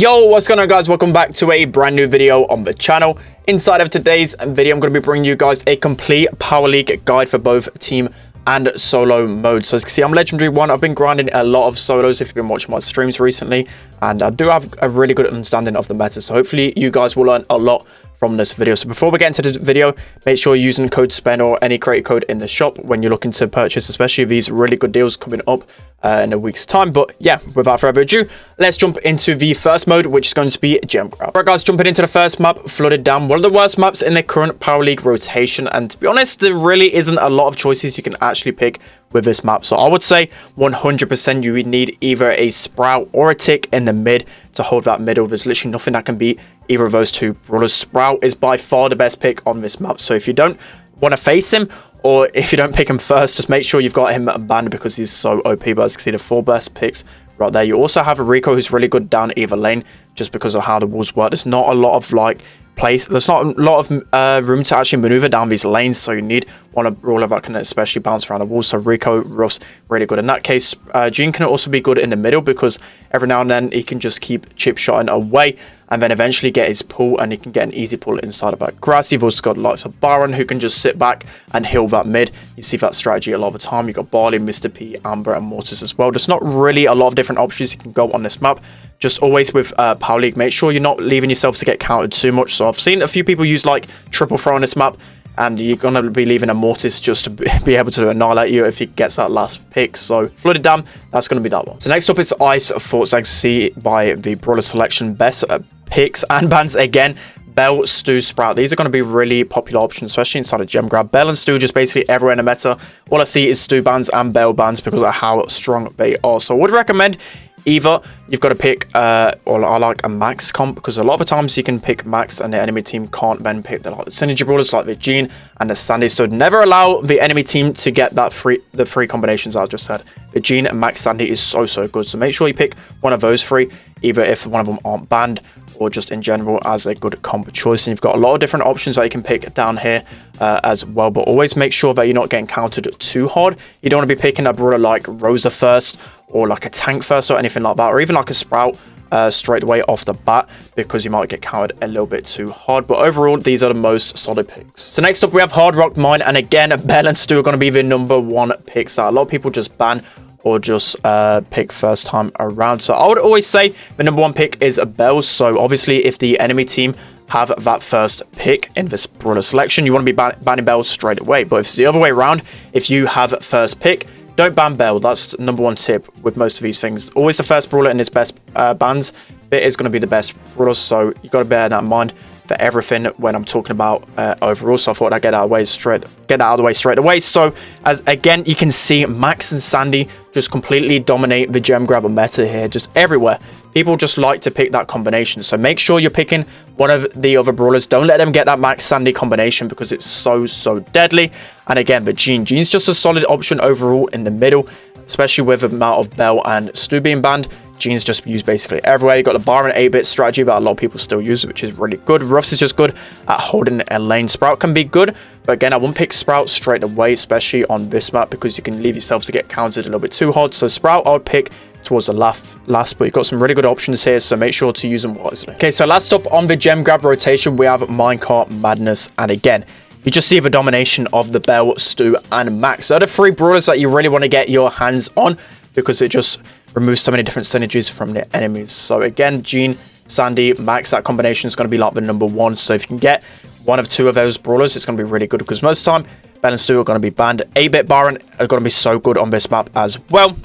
Yo, what's going on, guys? Welcome back to a brand new video on the channel. Inside of today's video, I'm going to be bringing you guys a complete Power League guide for both team and solo mode. So as you can see, I'm Legendary 1. I've been grinding a lot of solos if you've been watching my streams recently, and I do have a really good understanding of the meta. So hopefully you guys will learn a lot from this video. So before we get into the video, make sure you're using code SPEN or any creator code in the shop when you're looking to purchase, especially these really good deals coming up in a week's time. But yeah, without further ado, let's jump into the first mode, which is going to be gem grab. Right, guys, jumping into the first map, Flooded Dam, one of the worst maps in the current Power League rotation, and to be honest, there really isn't a lot of choices you can actually pick with this map. So I would say 100% you would need either a Sprout or a Tick in the mid to hold that middle. There's literally nothing that can beat either of those two brawlers. Sprout is by far the best pick on this map, so if you don't want to face him, or if you don't pick him first, just make sure you've got him banned because he's so OP. But as you can see, the 4 best picks right there. You also have a Rico who's really good down either lane just because of how the walls work. There's not a lot of there's not a lot of room to actually maneuver down these lanes, so you need one brawler that can especially bounce around the walls. So Rico, Ruff's really good in that case. Gene can also be good in the middle because every now and then he can just keep chip shotting away and then eventually get his pull, and he can get an easy pull inside of that grass. You've also got lots of Baron who can just sit back and heal that mid. You see that strategy a lot of the time. You've got Barley, Mr. P, Amber, and Mortis as well. There's not really a lot of different options you can go on this map. Just always with Power League, make sure you're not leaving yourself to get countered too much. So I've seen a few people use like triple throw on this map, and you're going to be leaving a Mortis just to be able to annihilate you if he gets that last pick. So Flooded Dam, that's going to be that one. So next up is Ice Forts. I can see by the brawler selection, best picks and bans again. Bell, Stu, Sprout. These are going to be really popular options, especially inside of gem grab. Bell and Stu just basically everywhere in the meta. All I see is Stu bans and Bell bans because of how strong they are. So I would recommend either you've got to pick or I like a max comp, because a lot of the times you can pick max and the enemy team can't then pick the synergy brawlers like the Gene and the Sandy. So never allow the enemy team to get that the free combinations I just said. The Gene and max Sandy is so good. So make sure you pick one of those three, either if one of them aren't banned or just in general as a good combo choice. And you've got a lot of different options that you can pick down here as well, but always make sure that you're not getting countered too hard. You don't want to be picking a brawler like Rosa first, or like a tank first, or anything like that, or even like a Sprout straight away off the bat, because you might get countered a little bit too hard. But overall, these are the most solid picks. So next up we have Hard Rock Mine, and again, Bell and Stu are going to be the #1 picks that a lot of people just ban or just pick first time around. So I would always say the #1 pick is a Bell. So obviously if the enemy team have that first pick in this brawler selection, you want to be banning Bell straight away. But if it's the other way around, if you have first pick, don't ban Bell. That's #1 tip with most of these things. Always the first brawler in its best bans bit is going to be the best brawler, so you got to bear that in mind for everything when I'm talking about overall. So I thought I'd get that out of the way straight away. So as again, you can see Max and Sandy just completely dominate the gem grabber meta here, just everywhere. People just like to pick that combination. So make sure you're picking one of the other brawlers. Don't let them get that Max Sandy combination because it's so deadly. And again, the Gene's just a solid option overall in the middle, especially with the amount of Bell and Stu being banned. Gene's just used basically everywhere. You got the Baron 8-bit strategy that a lot of people still use, which is really good. Ruffs is just good at holding a lane. Sprout can be good, but again, I wouldn't pick Sprout straight away, especially on this map, because you can leave yourself to get countered a little bit too hard. So Sprout, I would pick towards the last, but you've got some really good options here, so make sure to use them wisely. Okay, so last up on the gem grab rotation, we have Minecart Madness, and again, you just see the domination of the Bell, Stu, and Max. They're the 3 brawlers that you really want to get your hands on, because it just removes so many different synergies from the enemies. So again, Gene, Sandy, Max, that combination is going to be like the #1. So if you can get one of 2 of those brawlers, it's going to be really good, because most of the time, Bell and Stu are going to be banned. 8-bit Baron are going to be so good on this map as well.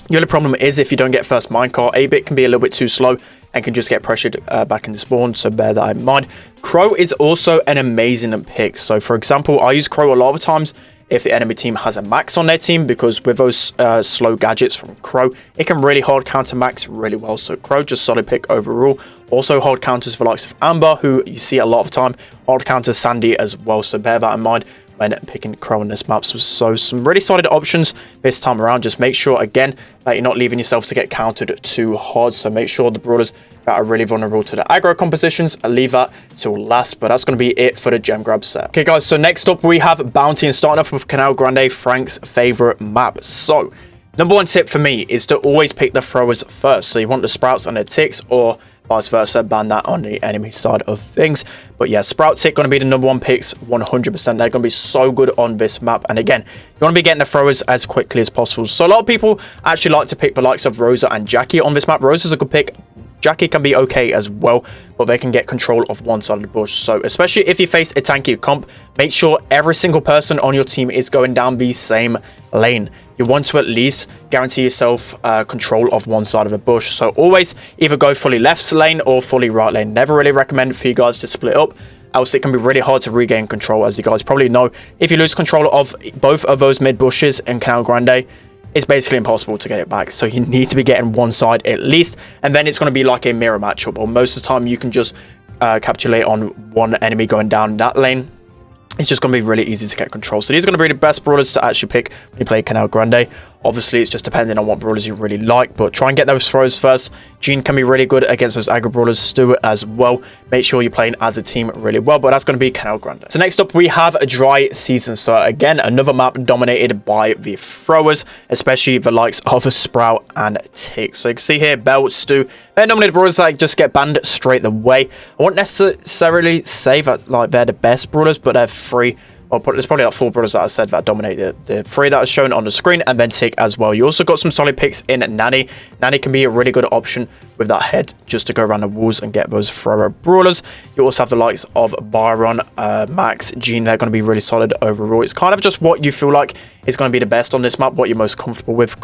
The only problem is if you don't get first minecart, 8-bit can be a little bit too slow and can just get pressured back into spawn, so bear that in mind. Crow is also an amazing pick. So for example, I use Crow a lot of times if the enemy team has a Max on their team, because with those slow gadgets from Crow, it can really hard counter Max really well. So Crow, just solid pick overall. Also hard counters for likes of Amber, who you see a lot of time. Hard counters Sandy as well, so bear that in mind when picking Crow on this map. So some really solid options this time around. Just make sure again that you're not leaving yourself to get countered too hard. So make sure the brawlers that are really vulnerable to the aggro compositions, I'll leave that till last. But that's going to be it for the gem grab set. Okay guys, so next up we have Bounty, and starting off with Canal Grande, Frank's favorite map. So #1 tip for me is to always pick the throwers first. So you want the Sprouts and the Ticks, or vice versa, ban that on the enemy side of things. But yeah, Sprout, Tick going to be the number 1 picks 100%. They're going to be so good on this map. And again, you want to be getting the throwers as quickly as possible. So a lot of people actually like to pick the likes of Rosa and Jackie on this map. Rosa's a good pick. Jackie can be okay as well, but they can get control of one side of the bush. So especially if you face a tanky comp, make sure every single person on your team is going down the same lane. You want to at least guarantee yourself control of one side of the bush. So always either go fully left lane or fully right lane. Never really recommend for you guys to split up, else it can be really hard to regain control. As you guys probably know, if you lose control of both of those mid bushes in Canal Grande, it's basically impossible to get it back. So you need to be getting one side at least, and then it's going to be like a mirror matchup, or most of the time you can just capitulate on one enemy going down that lane. It's just going to be really easy to get control. So these are going to be the best brawlers to actually pick when you play Canal Grande. Obviously, it's just depending on what brawlers you really like, but try and get those throws first. Jean can be really good against those aggro brawlers. Stuart as well. Make sure you're playing as a team really well, but that's going to be Canal Grande. So next up, we have a dry season. So again, another map dominated by the throwers, especially the likes of a Sprout and Tick. So you can see here, Bell, Stu, they're dominated brawlers that just get banned straight away. I won't necessarily say that like they're the best brawlers, but they're free. Well, there's probably like 4 brawlers that I said that dominate the 3 that are shown on the screen, and then Tick as well. You also got some solid picks in Nanny. Nanny can be a really good option with that head just to go around the walls and get those thrower brawlers. You also have the likes of Byron, Max, Jean. They're going to be really solid overall. It's kind of just what you feel like is going to be the best on this map, what you're most comfortable with.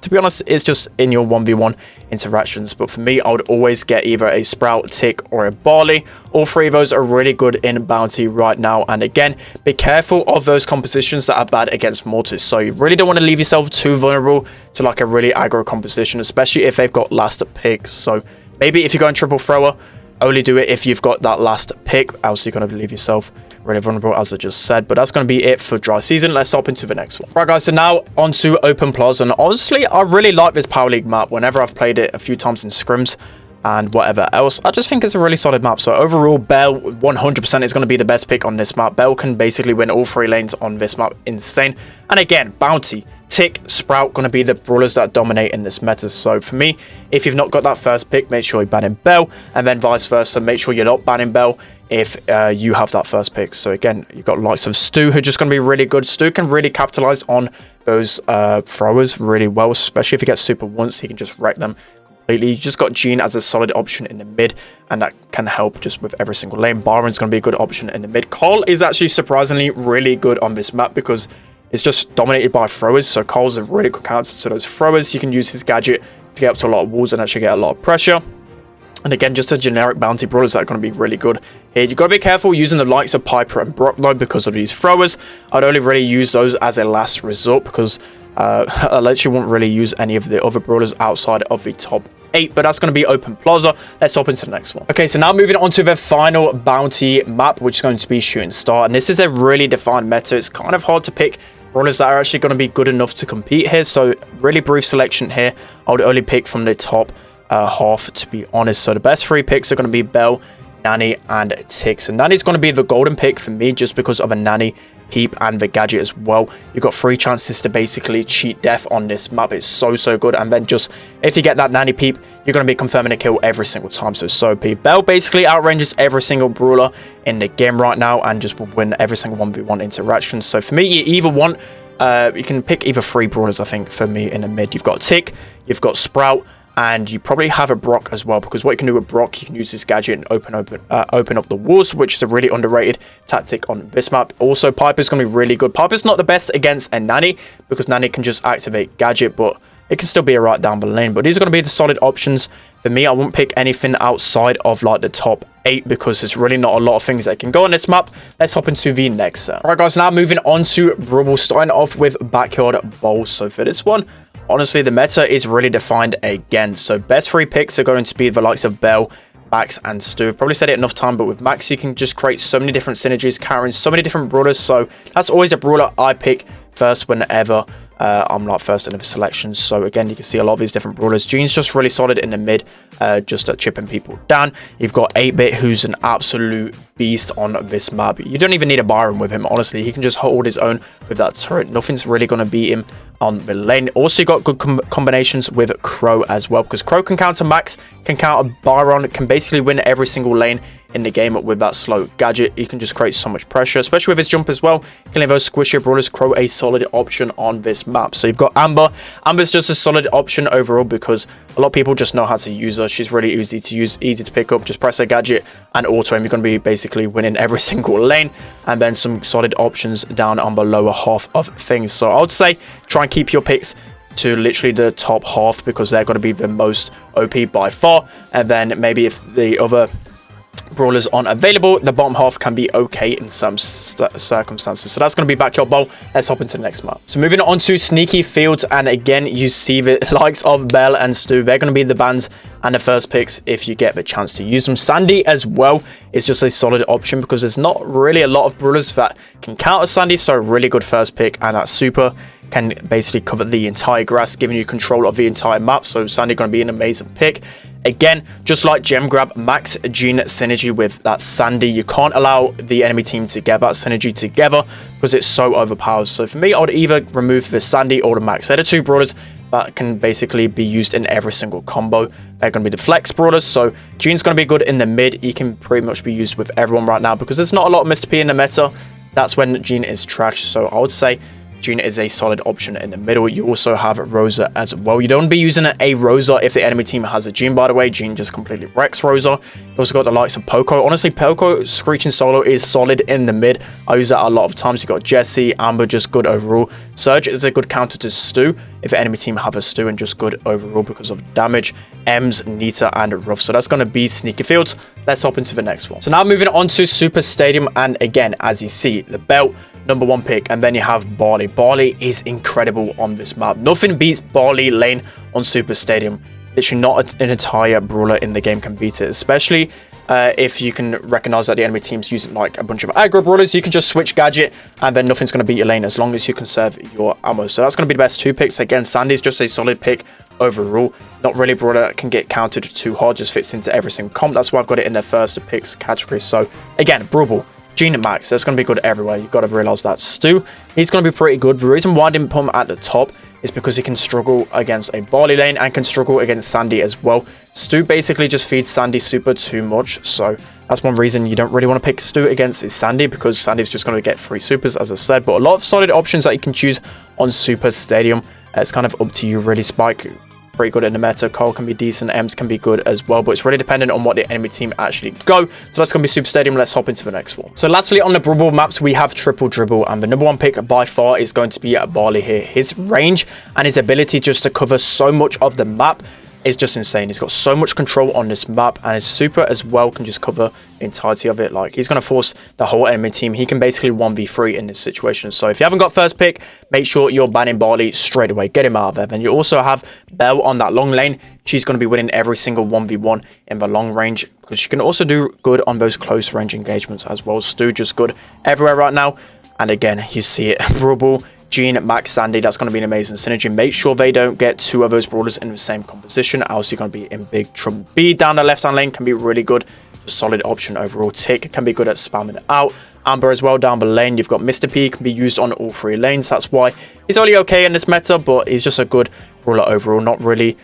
To be honest, it's just in your 1v1 interactions. But for me, I would always get either a Sprout, Tick, or a Barley. All 3 of those are really good in Bounty right now. And again, be careful of those compositions that are bad against Mortis. So you really don't want to leave yourself too vulnerable to like a really aggro composition, especially if they've got last picks. So maybe if you're going triple thrower, only do it if you've got that last pick, else you're going to leave yourself really vulnerable, as I just said. But that's going to be it for dry season. Let's hop into the next one. Right guys, so now on to Open Plaza. And honestly, I really like this Power League map. Whenever I've played it a few times in scrims and whatever else, I just think it's a really solid map. So overall, Bell 100% is going to be the best pick on this map. Bell can basically win all 3 lanes on this map. Insane. And again, Bounty, Tick, Sprout going to be the brawlers that dominate in this meta. So for me, if you've not got that first pick, make sure you're banning Bell, and then vice versa, make sure you're not banning Bell if you have that first pick. So again, you've got likes of Stu, who are just going to be really good. Stu can really capitalize on those throwers really well, especially if he gets super once, he can just wreck them completely. You just got Jean as a solid option in the mid, and that can help just with every single lane. Byron's going to be a good option in the mid. Cole is actually surprisingly really good on this map because it's just dominated by throwers. So Cole's a really good counter to those throwers. You can use his gadget to get up to a lot of walls and actually get a lot of pressure. And again, just a generic bounty brawlers that are going to be really good here. You've got to be careful using the likes of Piper and Brock though, because of these throwers. I'd only really use those as a last resort, because I literally won't really use any of the other brawlers outside of the top 8. But that's going to be Open Plaza. Let's hop into the next one. Okay, so now moving on to the final bounty map, which is going to be Shooting Star. And this is a really defined meta. It's kind of hard to pick brawlers that are actually going to be good enough to compete here. So really brief selection here. I would only pick from the top half, to be honest. So the best 3 picks are going to be Bell, Nanny, and Tick. And Nanny's going to be the golden pick for me, just because of a Nanny, Peep, and the gadget as well. You've got 3 chances to basically cheat death on this map. It's so good. And then just if you get that Nanny Peep, you're going to be confirming a kill every single time. So Peep. Bell basically outranges every single brawler in the game right now and just will win every single 1v1 interaction. So for me, you either want you can pick either 3 brawlers, I think, for me in the mid. You've got Tick, you've got Sprout, and you probably have a Brock as well, because what you can do with Brock, you can use this gadget and open up the walls, which is a really underrated tactic on this map. Also, Piper's going to be really good. Piper's not the best against a Nanny, because Nanny can just activate gadget, but it can still be a right down the lane. But these are going to be the solid options for me. I won't pick anything outside of like the top 8, because there's really not a lot of things that can go on this map. Let's hop into the next set. All right, guys, now moving on to Dribble, starting off with Backyard Bowl. So for this one, honestly, the meta is really defined again. So best 3 picks are going to be the likes of Bell, Max, and Stu. I've probably said it enough time, but with Max, you can just create so many different synergies, carrying so many different brawlers. So that's always a brawler I pick first whenever I'm like first in the selections. So again, you can see a lot of these different brawlers. Jean's just really solid in the mid, just at chipping people down. You've got 8-Bit, who's an absolute beast on this map. You don't even need a Byron with him, honestly. He can just hold his own with that turret. Nothing's really going to beat him on the lane. Also, you got good combinations with Crow as well, because Crow can counter Max, can counter Byron, can basically win every single lane in the game with that slow gadget. You can just create so much pressure, especially with his jump as well. Killing those squishy brawlers, Crow a solid option on this map. So you've got Amber. Amber's just a solid option overall because a lot of people just know how to use her. She's really easy to use, easy to pick up. Just press a gadget and auto aim. You're going to be basically winning every single lane. And then some solid options down on the lower half of things. So I would say try and keep your picks to literally the top half because they're going to be the most OP by far. And then maybe if the other brawlers aren't available, the bottom half can be okay in some circumstances. So that's going to be Backyard Bowl. Let's hop into the next map. So moving on to Sneaky Fields, and again you see the likes of Belle and Stu. They're going to be the bans and the first picks if you get the chance to use them. Sandy as well is just a solid option because there's not really a lot of brawlers that can counter Sandy, so really good first pick. And that super can basically cover the entire grass, giving you control of the entire map. So Sandy going to be an amazing pick. Again, just like Gem Grab, Max Jean synergy with that Sandy. You can't allow the enemy team to get that synergy together because it's so overpowered. So for me, I would either remove the Sandy or the Max. They're the two brawlers that can basically be used in every single combo. They're going to be the flex brawlers. So Jean's going to be good in the mid. He can pretty much be used with everyone right now because there's not a lot of Mr. P in the meta. That's when Jean is trash. So I would say Jean is a solid option in the middle. You also have Rosa as well. You don't want to be using a Rosa if the enemy team has a Jean, by the way. Jean just completely wrecks Rosa. You also got the likes of Poco. Honestly, Poco Screeching Solo is solid in the mid. I use that a lot of times. You got Jesse, Amber, just good overall. Surge is a good counter to Stu if the enemy team have a Stu, and just good overall because of damage. Ems, Nita, and Ruff. So that's going to be Sneaky Fields. Let's hop into the next one. So now moving on to Super Stadium, and again, as you see, the belt, #1 pick, and then you have Barley. Barley is incredible on this map. Nothing beats Barley lane on Super Stadium. Literally not an entire brawler in the game can beat it, especially if you can recognize that the enemy team's using like a bunch of aggro brawlers. You can just switch gadget and then nothing's going to beat your lane as long as you conserve your ammo. So that's going to be the best 2 picks. Again, Sandy's just a solid pick overall. Not really a brawler that can get countered too hard, just fits into every single comp. That's why I've got it in their first picks category. So again, Brawl, Jean and Max, that's going to be good everywhere. You've got to realize that. Stu, he's going to be pretty good. The reason why I didn't put him at the top is because he can struggle against a Barley lane and can struggle against Sandy as well. Stu basically just feeds Sandy super too much, so that's one reason you don't really want to pick Stu against is Sandy, because Sandy's just going to get free supers, as I said. But a lot of solid options that you can choose on Super Stadium. It's kind of up to you really. Spike, pretty good in the meta. Cole can be decent. Ems can be good as well, but it's really dependent on what the enemy team actually go. So that's going to be Super Stadium. Let's hop into the next one. So lastly, on the Brawl maps, we have Triple Dribble, and the #1 pick by far is going to be Barley here. His range and his ability just to cover so much of the map is just insane. He's got so much control on this map, and his super as well can just cover the entirety of it. Like, he's going to force the whole enemy team. He can basically 1v3 in this situation. So if you haven't got first pick, make sure you're banning Barley straight away. Get him out of there. Then you also have Belle on that long lane. She's going to be winning every single 1v1 in the long range, because she can also do good on those close range engagements as well. Stu just good everywhere right now. And again, you see it. Brawl, Jean, Max, Sandy, that's going to be an amazing synergy. Make sure they don't get 2 of those brawlers in the same composition, else you're going to be in big trouble. B down the left-hand lane can be really good. Just solid option overall. Tick can be good at spamming it out. Amber as well down the lane. You've got Mr. P, can be used on all 3 lanes. That's why he's only okay in this meta, but he's just a good brawler overall. Not really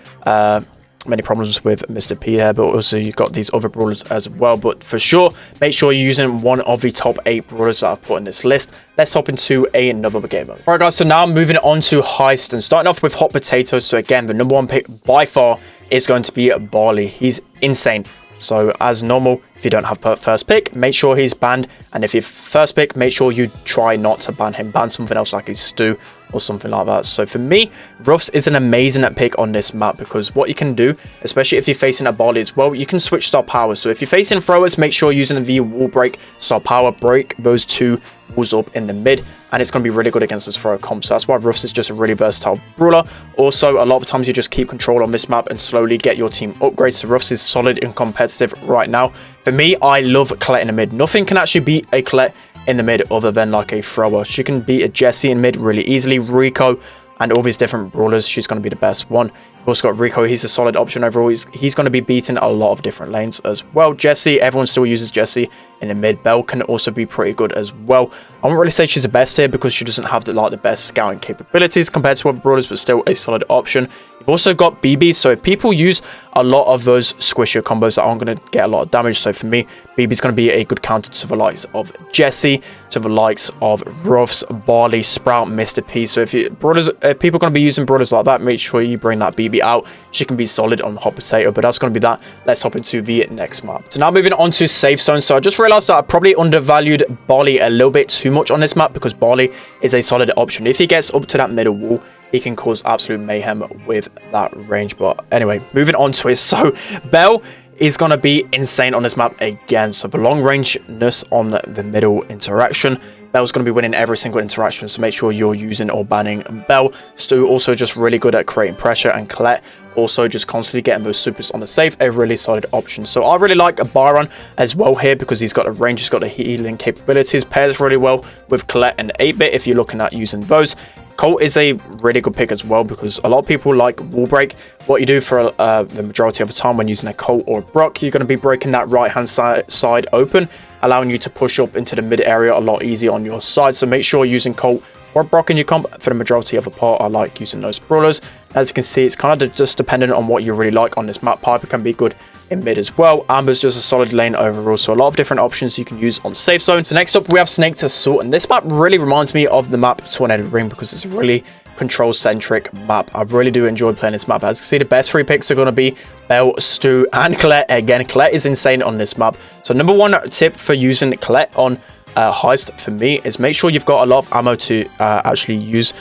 many problems with Mr. P here, but also you've got these other brawlers as well. But for sure, make sure you're using one of the top 8 brawlers that I've put in this list. Let's hop into another game mode. Alright guys, so now moving on to Heist, and starting off with Hot Potatoes. So again, the #1 pick by far is going to be Barley. He's insane. So as normal, if you don't have first pick, make sure he's banned. And if you're first pick, make sure you try not to ban him. Ban something else like his Stu or something like that. So for me, Ruffs is an amazing pick on this map, because what you can do, especially if you're facing a Barley as well, you can switch star power. So if you're facing throwers, make sure you're using the wall break, star power, break those 2 walls up in the mid, and it's going to be really good against those thrower comps. So that's why Ruffs is just a really versatile brawler. Also, a lot of times you just keep control on this map and slowly get your team upgrades. So Ruffs is solid and competitive right now. For me, I love Colette in the mid. Nothing can actually beat a Colette in the mid other than like a thrower. She can beat a Jesse in mid really easily. Rico and all these different brawlers, she's going to be the best one. We've also got Rico. He's a solid option overall. He's going to be beating a lot of different lanes as well. Jesse, everyone still uses Jesse in the mid. Belle can also be pretty good as well. I won't really say she's the best here because she doesn't have the best scouting capabilities compared to other brawlers, but still a solid option. You've also got BB, so if people use a lot of those squishier combos that aren't going to get a lot of damage, so for me, BB is going to be a good counter to the likes of Jessie, to the likes of Ruffs, Barley, Sprout, Mr. P. So if people are going to be using brawlers like that, make sure you bring that BB out. She can be solid on Hot Potato, but that's going to be that. Let's hop into the next map. So now moving on to Safe Zone. So I just realized that I probably undervalued Barley a little bit too much on this map because Barley is a solid option. If he gets up to that middle wall, he can cause absolute mayhem with that range. But anyway, moving on to it. So Belle is going to be insane on this map again. So the long rangeness on the middle interaction, Belle's going to be winning every single interaction, so make sure you're using or banning Belle. Stu also just really good at creating pressure, and Colette also just constantly getting those supers on the safe, a really solid option. So I really like Byron as well here because he's got a range, he's got the healing capabilities, pairs really well with Colette and 8-bit if you're looking at using those. Colt is a really good pick as well because a lot of people like wall break. What you do for the majority of the time when using a Colt or a Brock, you're going to be breaking that right hand side open, allowing you to push up into the mid area a lot easier on your side. So make sure you're using Colt or Brock in your comp. For the majority of the part, I like using those brawlers. As you can see, it's kind of just dependent on what you really like on this map. Piper can be good in mid as well. Amber's just a solid lane overall, so a lot of different options you can use on Safe Zone. So next up we have Snake to Sort, and this map really reminds me of the map Tornado Ring because it's a really control centric map. I really do enjoy playing this map. As you can see, the best 3 picks are going to be Belle, Stu and Colette. Again, Colette is insane on this map. So number 1 tip for using Colette on Heist for me is make sure you've got a lot of ammo to actually use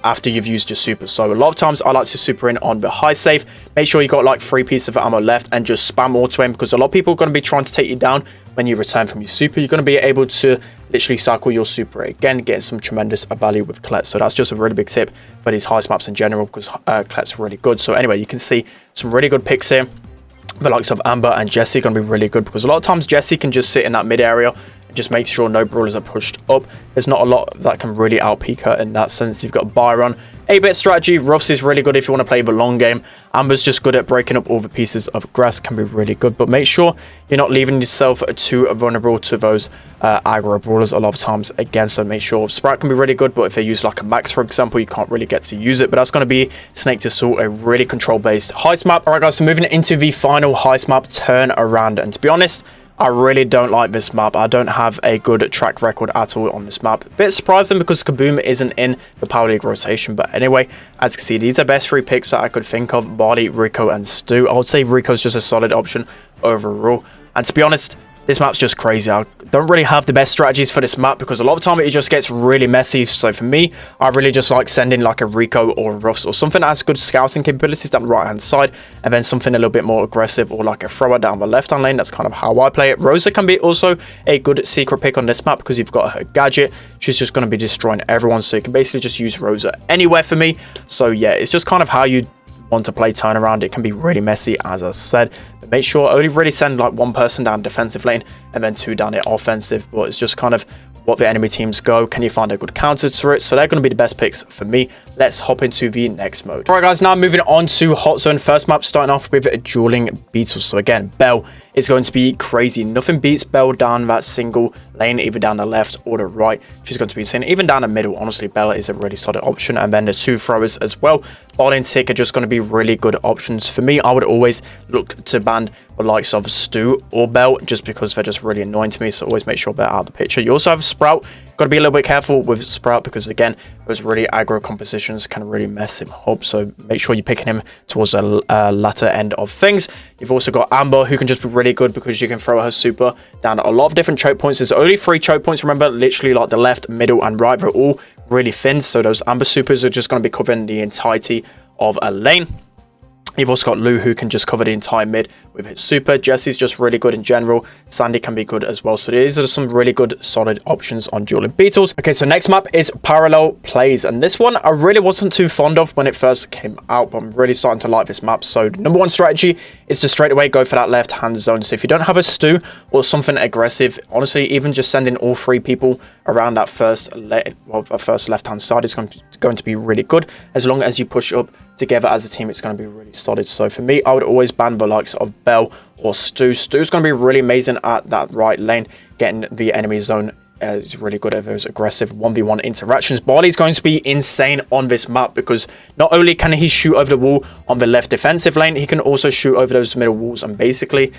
after you've used your super. So a lot of times I like to super in on the high safe. Make sure you got like 3 pieces of ammo left and just spam auto aim because a lot of people are going to be trying to take you down when you return from your super. You're going to be able to literally cycle your super again, getting some tremendous value with Colette. So that's just a really big tip for these heist maps in general because Colette's really good. So anyway, you can see some really good picks here. The likes of Amber and Jessie are going to be really good because a lot of times Jessie can just sit in that mid area, just make sure no brawlers are pushed up. There's not a lot that can really outpeak her in that sense. You've got Byron. 8-bit strategy. Ruffs is really good if you want to play the long game. Amber's just good at breaking up all the pieces of grass, can be really good. But make sure you're not leaving yourself too vulnerable to those aggro brawlers a lot of times again. So make sure Sprout can be really good, but if they use like a Max, for example, you can't really get to use it. But that's going to be Snake to Sort, a really control-based heist map. All right, guys, so moving into the final heist map, Turn Around. And to be honest, I really don't like this map. I don't have a good track record at all on this map. A bit surprising because Kaboom isn't in the Power League rotation. But anyway, as you can see, these are best 3 picks that I could think of. Barley, Rico, and Stu. I would say Rico's just a solid option overall. And to be honest, this map's just crazy. I don't really have the best strategies for this map because a lot of the time it just gets really messy. So for me, I really just like sending like a Rico or a Ruffs or something that has good scouting capabilities down the right hand side, and then something a little bit more aggressive or like a thrower down the left hand lane. That's kind of how I play it. Rosa can be also a good secret pick on this map because you've got her gadget. She's just going to be destroying everyone, so you can basically just use Rosa anywhere for me. So yeah, it's just kind of how you want to play Turnaround. It can be really messy, as I said, but make sure only really send like 1 person down defensive lane and then 2 down the offensive. But it's just kind of what the enemy teams go. Can you find a good counter to it? So they're going to be the best picks for me. Let's hop into the next mode. All right, guys, now moving on to Hot Zone. First map, starting off with Dueling Beetles. So again, Belle is going to be crazy. Nothing beats Belle down that single lane, either down the left or the right. She's going to be insane. Even down the middle, honestly, Bella is a really solid option. And then the 2 throwers as well. Barley and Tick are just going to be really good options. For me, I would always look to ban the likes of Stu or Belle just because they're just really annoying to me. So always make sure they're out of the picture. You also have Sprout. Got to be a little bit careful with Sprout because, again, those really aggro compositions can really mess him up. So make sure you're picking him towards the latter end of things. You've also got Amber, who can just be really good because you can throw her super down a lot of different choke points. There's only 3 choke points, remember, literally like the left, middle, and right. They're all really thin. So those Amber supers are just going to be covering the entirety of a lane. You've also got Lou, who can just cover the entire mid with his super. Jesse's just really good in general. Sandy can be good as well. So these are some really good, solid options on Dueling Beetles. Okay, so next map is Parallel Plays. And this one I really wasn't too fond of when it first came out, but I'm really starting to like this map. So the number 1 strategy is to straight away go for that left-hand zone. So if you don't have a Stu or something aggressive, honestly, even just sending all 3 people around that first left-hand side is going to be really good. As long as you push up together as a team, it's going to be really solid. So for me, I would always ban the likes of Bell or Stu. Stu's going to be really amazing at that right lane, getting the enemy zone. He's really good at those aggressive 1v1 interactions. Barley's going to be insane on this map because not only can he shoot over the wall on the left defensive lane, he can also shoot over those middle walls and basically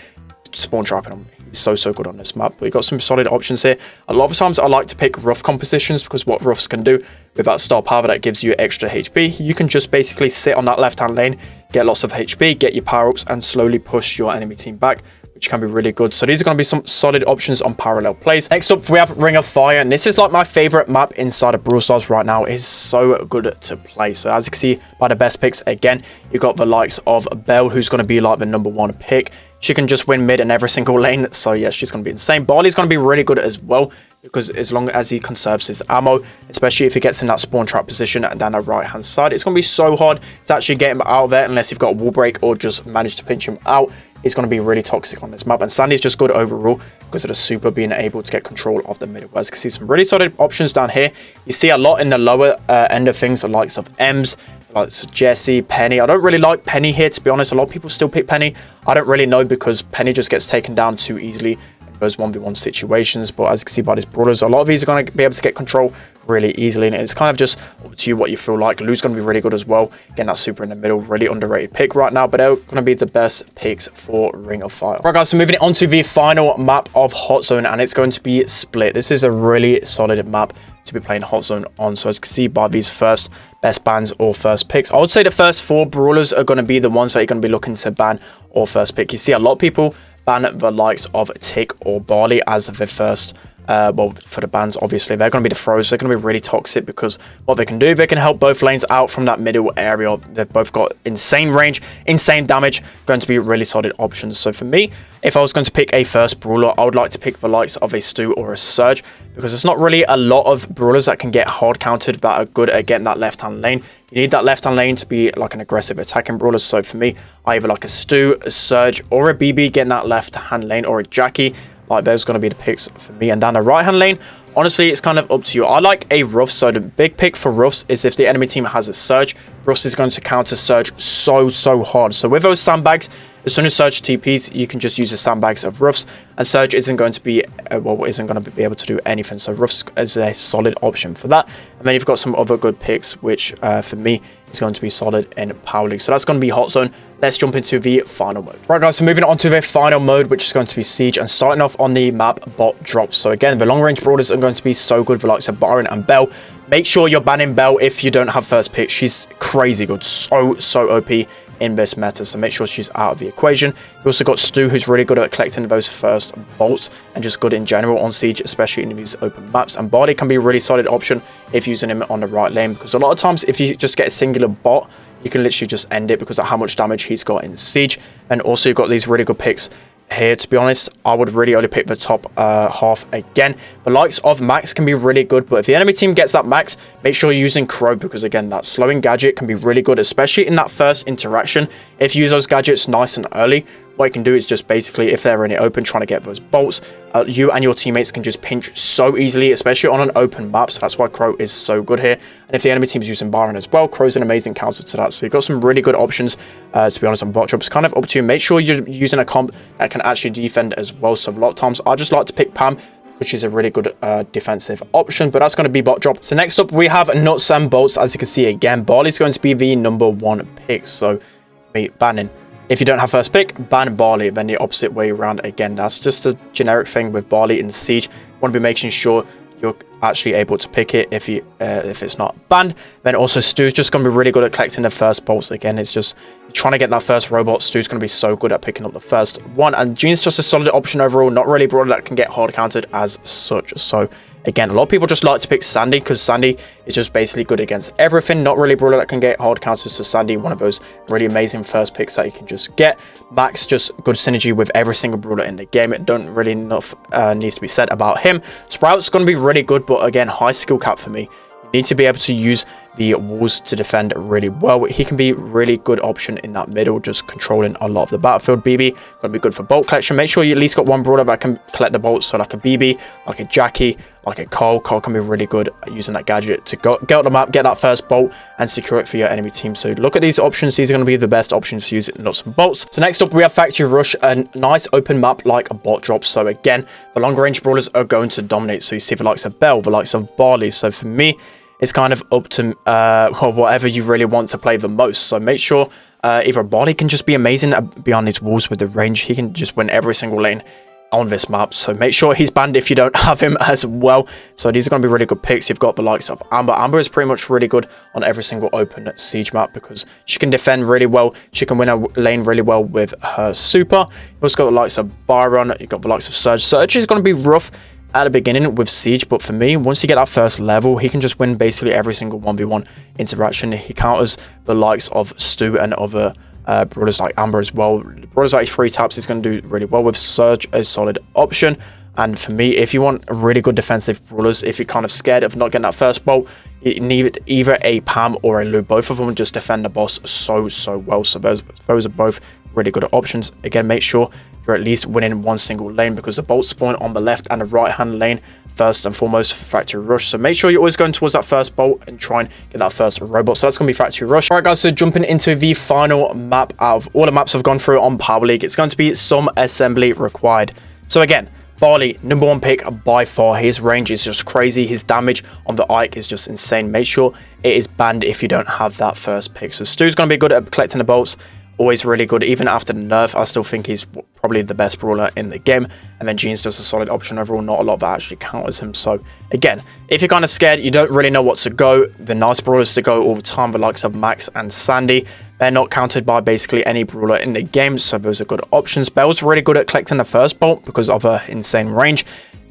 spawn trapping him. He's so good on this map. But you got some solid options here. A lot of times I like to pick rough compositions because what roughs can do with that star power that gives you extra HP, you can just basically sit on that left hand lane, get lots of HP, get your power ups and slowly push your enemy team back, which can be really good. So these are going to be some solid options on parallel plays. Next up, we have Ring of Fire, and this is like my favorite map inside of Brawl Stars right now. It is so good to play. So as you can see by the best picks, again, you got the likes of Belle, who's going to be like the #1 pick. She can just win mid in every single lane. So yeah, she's going to be insane. Barley's going to be really good as well, because as long as he conserves his ammo, especially if he gets in that spawn trap position and down the right hand side, it's going to be so hard to actually get him out of there unless you've got a wall break or just manage to pinch him out. It's going to be really toxic on this map. And Sandy's just good overall because of the super being able to get control of the middle. As you can see, some really solid options down here. You see a lot in the lower end of things, the likes of Ems, like Jessie, Penny. I don't really like Penny here, to be honest. A lot of people still pick Penny. I don't really know because Penny just gets taken down too easily in those 1v1 situations. But as you can see by these brawlers, a lot of these are going to be able to get control really easily, and it's kind of just up to you what you feel like. Lou's going to be really good as well, getting that super in the middle. Really underrated pick right now, but they're going to be the best picks for Ring of Fire. Right guys, so moving on to the final map of Hot Zone, and it's going to be Split. This is a really solid map to be playing Hot Zone on. So as you can see by these first best bans or first picks, I would say the first 4 brawlers are going to be the ones that you're going to be looking to ban or first pick. You see a lot of people ban the likes of Tick or Barley as the first. Well, for the bans, obviously they're going to be the throws. They're going to be really toxic because what they can do, they can help both lanes out from that middle area. They've both got insane range, insane damage, going to be really solid options. So for me, if I was going to pick a first brawler, I would like to pick the likes of a Stu or a Surge, because it's not really a lot of brawlers that can get hard countered that are good at getting that left hand lane. You need that left hand lane to be like an aggressive attacking brawler. So for me, I either like a Stu, a Surge, or a BB getting that left hand lane, or a Jackie. Like, those going to be the picks for me. And down the right hand lane, honestly, it's kind of up to you. I like a Ruff. So the big pick for Ruffs is if the enemy team has a Surge, Ruffs is going to counter Surge so hard. So with those sandbags, as soon as Surge TPs, you can just use the sandbags of Ruffs, and Surge isn't going to be isn't going to be able to do anything. So Ruffs is a solid option for that. And then you've got some other good picks, which for me is going to be solid in Power League. So that's going to be Hot Zone. Let's jump into the final mode. Right guys, so moving on to the final mode, which is going to be Siege, and starting off on the map Bot Drops. So again, the long range brawlers are going to be so good for likes of Byron and Belle. Make sure you're banning Belle if you don't have first pick. She's crazy good, so OP in this meta, so make sure she's out of the equation. You also got Stu, who's really good at collecting those first bolts and just good in general on Siege, especially in these open maps. And Barley can be a really solid option if using him on the right lane, because a lot of times if you just get a singular bot, you can literally just end it because of how much damage he's got in Siege. And also you've got these really good picks here. To be honest, I would really only pick the top half again. The likes of Max can be really good, but if the enemy team gets that Max, make sure you're using Crow, because again, that slowing gadget can be really good, especially in that first interaction. If you use those gadgets nice and early, what you can do is just basically, if they're in it open trying to get those bolts, you and your teammates can just pinch so easily, especially on an open map. So that's why Crow is so good here. And if the enemy team's using Byron as well, Crow's an amazing counter to that. So you've got some really good options, to be honest, on bot drops. Kind of up to you. Make sure you're using a comp that can actually defend as well. So a lot of times I just like to pick Pam, which is a really good defensive option, but that's going to be bot drop. So next up we have Nuts and Bolts. As you can see again, Barley's going to be the #1 pick. So me banning. If you don't have first pick, ban Barley, then the opposite way around again. That's just a generic thing with Barley in Siege. You want to be making sure you're actually able to pick it if it's not banned. Then also Stu's just going to be really good at collecting the first bolts. Again, it's just trying to get that first robot. Stu's going to be so good at picking up the first one. And Jean's just a solid option overall, not really broad that can get hard countered as such. So again, a lot of people just like to pick Sandy because Sandy is just basically good against everything. Not really brawler that can get hard counters. So Sandy, one of those really amazing first picks that you can just get. Max, just good synergy with every single brawler in the game. It don't really enough needs to be said about him. Sprout's going to be really good, but again, high skill cap for me. You need to be able to use the walls to defend really well. He can be really good option in that middle, just controlling a lot of the battlefield. BB going to be good for bolt collection. Make sure you at least got one brawler that can collect the bolts, so like a BB, like a Jackie, like a Cole. Cole can be really good at using that gadget to get on the map, get that first bolt, and secure it for your enemy team. So look at these options. These are going to be the best options to use it in lots of bolts. So next up, we have Factory Rush, a nice open map like a bot drop. So again, the long range brawlers are going to dominate. So you see the likes of Bell, the likes of Barley. So for me, it's kind of up to well, whatever you really want to play the most. So make sure either Barley can just be amazing beyond his walls with the range. He can just win every single lane on this map, so make sure he's banned if you don't have him as well. So these are going to be really good picks. You've got the likes of Amber. Amber is pretty much really good on every single open siege map because she can defend really well. She can win a lane really well with her super. You've also got the likes of Byron. You've got the likes of Surge. Surge is going to be rough at the beginning with siege, but for me, once you get that first level, he can just win basically every single 1v1 interaction. He counters the likes of Stu and other brawlers like Amber as well. Brawlers like 3 taps is going to do really well with Surge, a solid option. And for me, if you want really good defensive brawlers, if you're kind of scared of not getting that first bolt, you need either a Pam or a Lou. Both of them just defend the boss so well. So those are both really good options. Again, make sure you're at least winning one single lane because the bolts spawn on the left and the right hand lane first and foremost for Factory Rush. So make sure you're always going towards that first bolt and try and get that first robot. So that's going to be Factory Rush. All right, guys, so jumping into the final map out of all the maps I've gone through on Power League, it's going to be some assembly required. So again, Barley, #1 pick by far. His range is just crazy. His damage on the Ike is just insane. Make sure it is banned if you don't have that first pick. So Stu's going to be good at collecting the bolts. Always really good. Even after the nerf, I still think he's probably the best brawler in the game. And then Jeans does a solid option overall. Not a lot that actually counters him. So again, if you're kind of scared, you don't really know what to go, the nice brawlers to go all the time, the likes of Max and Sandy, they're not countered by basically any brawler in the game. So those are good options. Bell's really good at collecting the first bolt because of her insane range.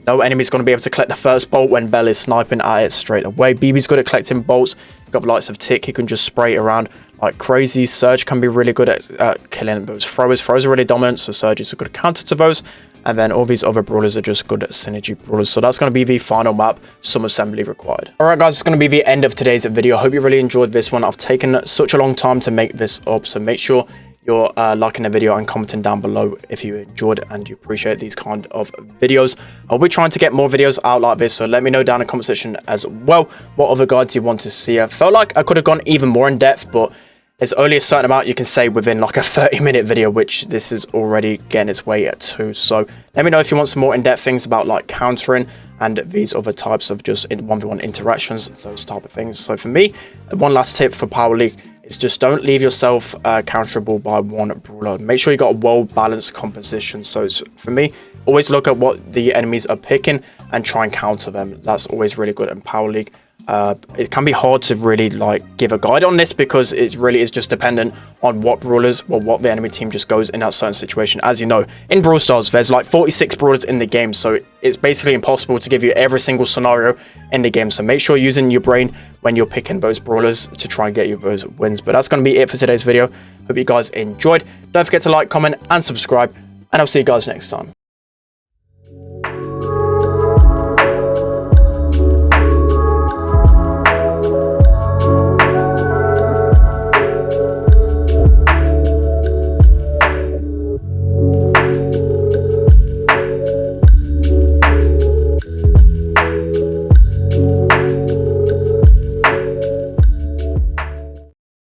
No enemy's going to be able to collect the first bolt when Bell is sniping at it straight away. BB's good at collecting bolts. You've got the likes of Tick. He can just spray it around like crazy. Surge can be really good at killing those throwers. Throwers are really dominant, so Surge is a good counter to those. And then all these other brawlers are just good at synergy brawlers. So that's going to be the final map, some assembly required. All right, guys, it's going to be the end of today's video. I hope you really enjoyed this one. I've taken such a long time to make this up, so make sure you're liking the video and commenting down below if you enjoyed it and you appreciate these kind of videos. I'll be trying to get more videos out like this, so let me know down in the comment section as well what other guides you want to see. I felt like I could have gone even more in depth, but there's only a certain amount you can say within like a 30-minute video, which this is already getting its way at 2. So let me know if you want some more in-depth things about like countering and these other types of just 1v1 interactions, those type of things. So for me, one last tip for Power League is just don't leave yourself counterable by one brawler. Make sure you got a well-balanced composition. So for me, always look at what the enemies are picking and try and counter them. That's always really good in Power League. It can be hard to really like give a guide on this because it really is just dependent on what brawlers or what the enemy team just goes in that certain situation. As you know, in Brawl Stars, there's like 46 brawlers in the game, so it's basically impossible to give you every single scenario in the game. So make sure you're using your brain when you're picking those brawlers to try and get you those wins. But that's going to be it for today's video. Hope you guys enjoyed. Don't forget to like, comment, and subscribe, and I'll see you guys next time.